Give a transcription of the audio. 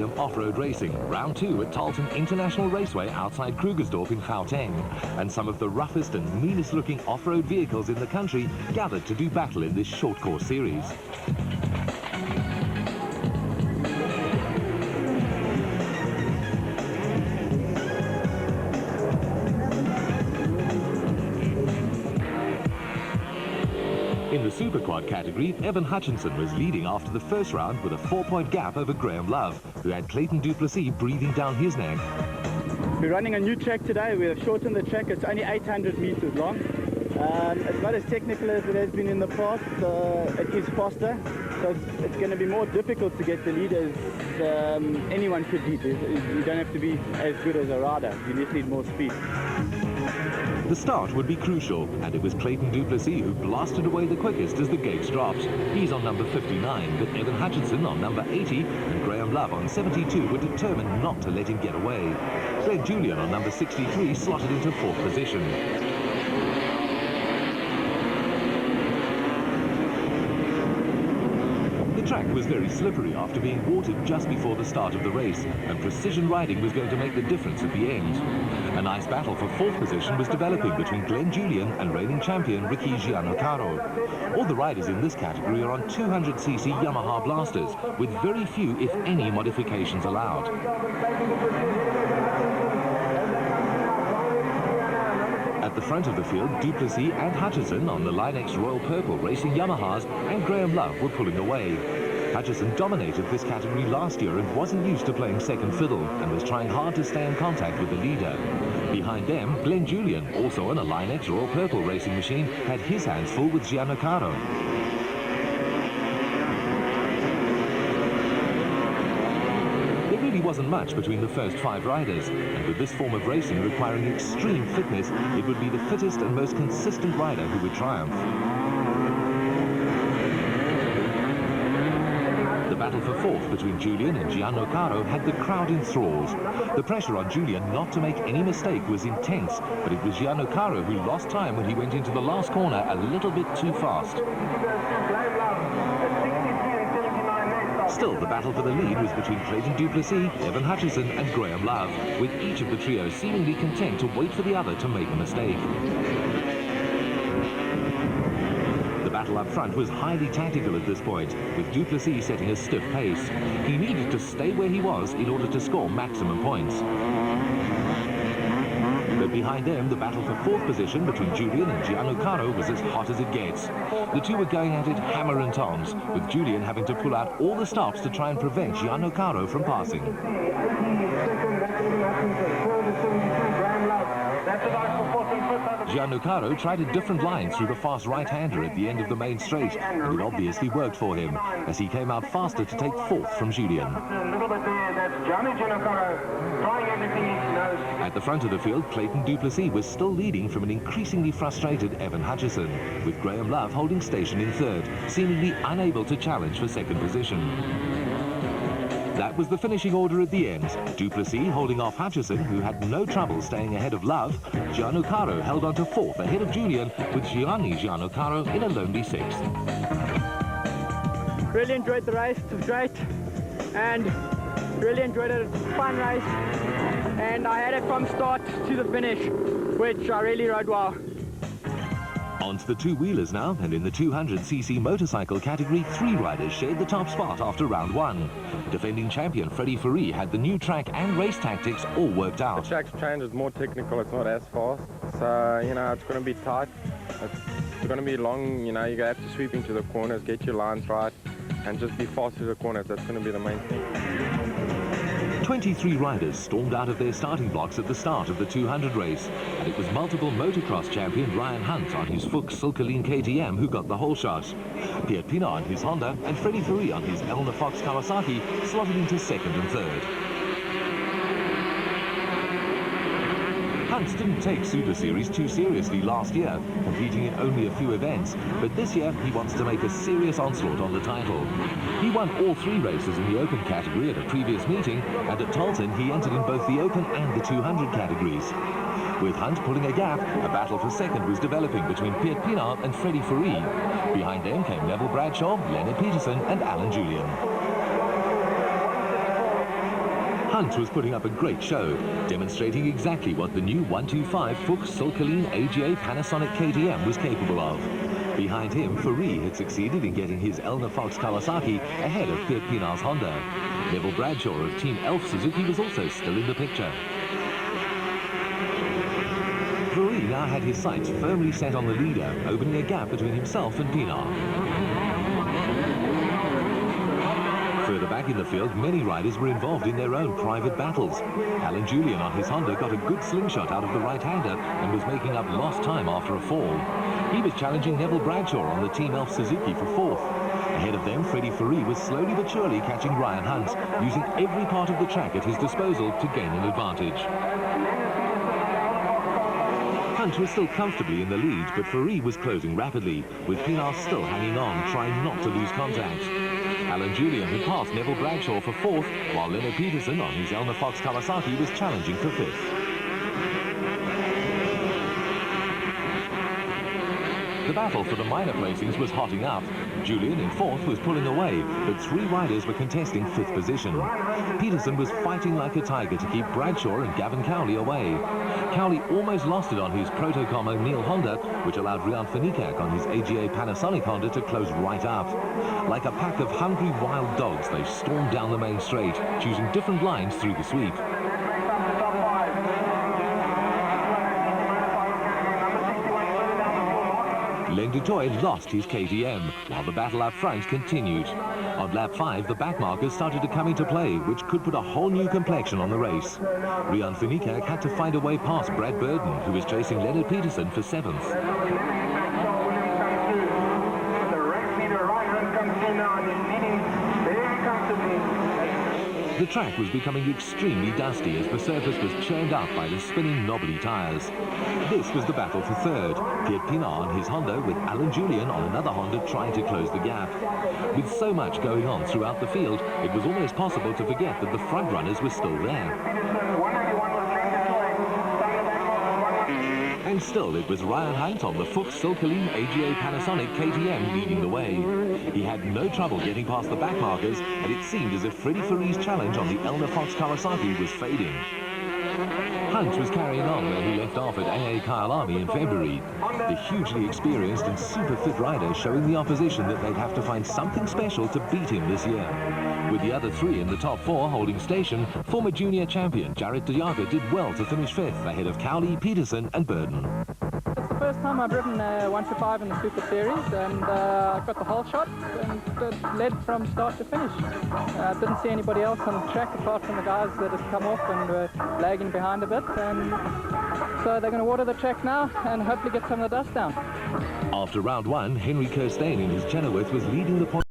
Off-road racing, round 2 at Talton International Raceway outside Krugersdorp in Gauteng. And some of the roughest and meanest looking off-road vehicles in the country gathered to do battle in this short course series. In the Superquad category, Evan Hutchinson was leading after the first round with a 4-point gap over Graham Love, who had Clayton du Plessis breathing down his neck. We're running a new track today. We have shortened the track. It's only 800 meters long. It's not as technical as it has been in the past. It is faster, so it's going to be more difficult to get the lead as anyone could lead. You don't have to be as good as a rider. You just need more speed. The start would be crucial, and it was Clayton du Plessis who blasted away the quickest as the gates dropped. He's on number 59, but Evan Hutchinson on number 80 and Graham Love on 72 were determined not to let him get away. Glenn Julian on number 63 slotted into 4th position. The track was very slippery after being watered just before the start of the race, and precision riding was going to make the difference at the end. A nice battle for 4th position was developing between Glenn Julian and reigning champion Ricky Giannocaro. All the riders in this category are on 200cc Yamaha blasters, with very few, if any, modifications allowed. At the front of the field, du Plessis and Hutchinson on the Linex Royal Purple racing Yamahas, and Graham Love were pulling away. Hutchinson dominated this category last year and wasn't used to playing second fiddle and was trying hard to stay in contact with the leader. Behind them, Glenn Julian, also on a Linex Royal Purple racing machine, had his hands full with Giannocaro. There really wasn't much between the first 5 riders, and with this form of racing requiring extreme fitness, it would be the fittest and most consistent rider who would triumph. The battle for 4th between Julian and Giannocaro had the crowd enthralled. The pressure on Julian not to make any mistake was intense, but it was Giannocaro who lost time when he went into the last corner a little bit too fast. Still, the battle for the lead was between Clayton du Plessis, Evan Hutchinson and Graham Love, with each of the trio seemingly content to wait for the other to make a mistake. The battle up front was highly tactical at this point, with du Plessis setting a stiff pace. He needed to stay where he was in order to score maximum points. But behind them, the battle for 4th position between Julian and Giannocaro was as hot as it gets. The two were going at it hammer and tongs, with Julian having to pull out all the stops to try and prevent Giannocaro from passing. Giannocaro tried a different line through the fast right-hander at the end of the main straight, and it obviously worked for him, as he came out faster to take 4th from Julian. At the front of the field, Clayton du Plessis was still leading from an increasingly frustrated Evan Hutchinson, with Graham Love holding station in 3rd, seemingly unable to challenge for 2nd position. That was the finishing order at the end. Du Plessis holding off Hutchinson, who had no trouble staying ahead of Love. Giannocaro held on to 4th ahead of Julian, with Gianni Giannocaro in a lonely 6th. Really enjoyed the race. It was great, and really enjoyed it. It was a fun race, and I had it from start to the finish, which I really rode well. On to the two-wheelers now, and in the 200cc motorcycle category, 3 riders shared the top spot after round 1. Defending champion Freddie Fourie had the new track and race tactics all worked out. The track's changed, it's more technical, it's not as fast. So, you know, it's going to be tight, it's going to be long, you know, you have to sweep into the corners, get your lines right, and just be fast through the corners. That's going to be the main thing. 23 riders stormed out of their starting blocks at the start of the 200 race, and it was multiple motocross champion Ryan Hunt on his Fuchs Silkeline KTM who got the whole shot. Piet Pina on his Honda and Freddie Fourie on his Elna Fox Kawasaki slotted into 2nd and 3rd. Hunt didn't take Super Series too seriously last year, competing in only a few events, but this year he wants to make a serious onslaught on the title. He won all 3 races in the Open category at a previous meeting, and at Talton he entered in both the Open and the 200 categories. With Hunt pulling a gap, a battle for 2nd was developing between Piet Pina and Freddie Fourie. Behind them came Neville Bradshaw, Leonard Peterson and Alan Julian. Hunt was putting up a great show, demonstrating exactly what the new 125 Fuchs Sulcaline AGA Panasonic KTM was capable of. Behind him, Fourie had succeeded in getting his Elna Fox Kawasaki ahead of Geert Pienaar's Honda. Neville Bradshaw of Team Elf Suzuki was also still in the picture. Fourie now had his sights firmly set on the leader, opening a gap between himself and Pienaar. Further back in the field, many riders were involved in their own private battles. Alan Julian on his Honda got a good slingshot out of the right-hander and was making up lost time after a fall. He was challenging Neville Bradshaw on the Team Elf Suzuki for fourth. Ahead of them, Freddie Fourie was slowly but surely catching Ryan Hunt, using every part of the track at his disposal to gain an advantage. Hunt was still comfortably in the lead, but Fourie was closing rapidly, with Pienaar still hanging on, trying not to lose contact. Alan Julian had passed Neville Bradshaw for fourth, while Leonard Peterson on his Elna Fox Kawasaki was challenging for fifth. The battle for the minor placings was hotting up. Julian in fourth was pulling away, but three riders were contesting fifth position. Peterson was fighting like a tiger to keep Bradshaw and Gavin Cowley away. Cowley almost lost it on his Protocom O'Neill Honda, which allowed Rian Finicak on his AGA Panasonic Honda to close right up. Like a pack of hungry wild dogs, they stormed down the main straight, choosing different lines through the sweep. Len du Toit lost his KTM, while the battle up front continued. On lap 5, the backmarkers started to come into play, which could put a whole new complexion on the race. Rian Finicak had to find a way past Brad Burden, who was chasing Leonard Peterson for 7th. The track was becoming extremely dusty as the surface was churned up by the spinning knobbly tyres. This was the battle for third. Geert Pienaar on his Honda with Alan Julian on another Honda trying to close the gap. With so much going on throughout the field, it was almost possible to forget that the front runners were still there. And still, it was Ryan Hunt on the Fuchs Sulcaline AGA Panasonic KTM leading the way. He had no trouble getting past the backmarkers, and it seemed as if Freddie Fourie's challenge on the Elna Fox Kawasaki was fading. Hunt was carrying on where he left off at AA Kyalami in February. The hugely experienced and super fit rider showing the opposition that they'd have to find something special to beat him this year. With the other three in the top four holding station, former junior champion Jared de Jager did well to finish fifth ahead of Cowley, Peterson and Burden. It's the first time I've ridden 125 in the Super Series, and I got the whole shot and it led from start to finish. I didn't see anybody else on the track apart from the guys that had come off and were lagging behind a bit, and so they're going to water the track now and hopefully get some of the dust down. After round one, Henry Kirstein in his Chenoweth was leading the point.